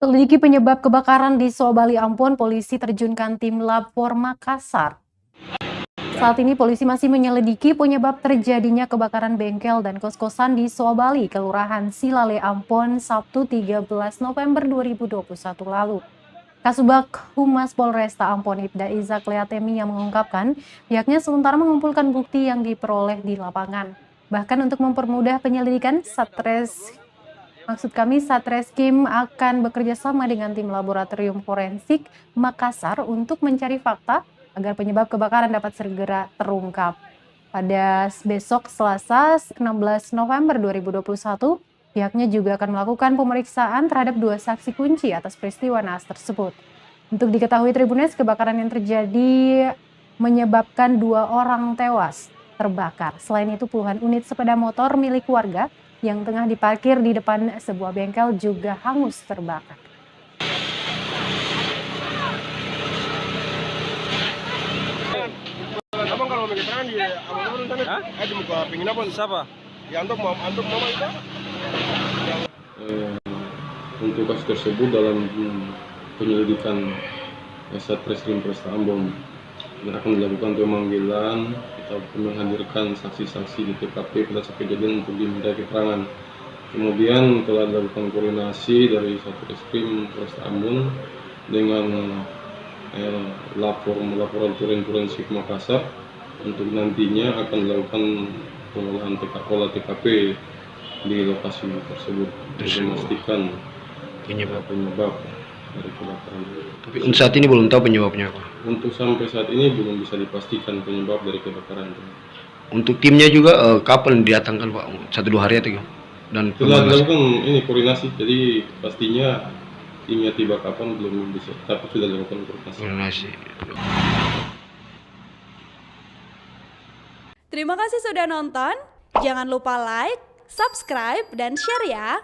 Selidiki penyebab kebakaran di Sobali Ambon, polisi terjunkan tim Lab4 Makassar. Saat ini polisi masih menyelidiki penyebab terjadinya kebakaran bengkel dan kos-kosan di Sobali, Kelurahan Silale Ambon, Sabtu 13 November 2021 lalu. Kasubag Humas Polresta Ambon Ibda Iza Kleatemi yang mengungkapkan pihaknya sementara mengumpulkan bukti yang diperoleh di lapangan. Bahkan untuk mempermudah penyelidikan, Satreskrim akan bekerja sama dengan tim laboratorium forensik Makassar untuk mencari fakta agar penyebab kebakaran dapat segera terungkap. Pada besok Selasa 16 November 2021, pihaknya juga akan melakukan pemeriksaan terhadap 2 saksi kunci atas peristiwa naas tersebut. Untuk diketahui Tribunes, kebakaran yang terjadi menyebabkan 2 orang tewas terbakar. Selain itu, puluhan unit sepeda motor milik warga yang tengah diparkir di depan sebuah bengkel juga hangus terbakar. Abang kalau mau keterangan di abang sana, ada muka penginapan siapa? Ya antum mama itu? Untuk kasus tersebut dalam penyelidikan Satreskrim Polresta Ambon akan dilakukan pemanggilan, kita menghadirkan saksi-saksi di TKP pada saat kejadian untuk diminta keterangan. Kemudian telah dilakukan koordinasi dari Satreskrim Polresta Ambon dengan laboratorium forensik Makassar untuk nantinya akan dilakukan pengolahan TKP di lokasi tersebut untuk memastikan penyebab dari kebakaran. Tapi untuk saat ini belum tahu penyebabnya apa? Untuk sampai saat ini belum bisa dipastikan penyebab dari kebakaran. Untuk timnya juga kapan didatangkan Pak? 1-2 hari atau gimana? Dan telah dilakukan ini koordinasi, jadi pastinya timnya tiba kapan belum bisa, tapi sudah dilakukan koordinasi. Terima kasih sudah nonton. Jangan lupa like, subscribe, dan share ya.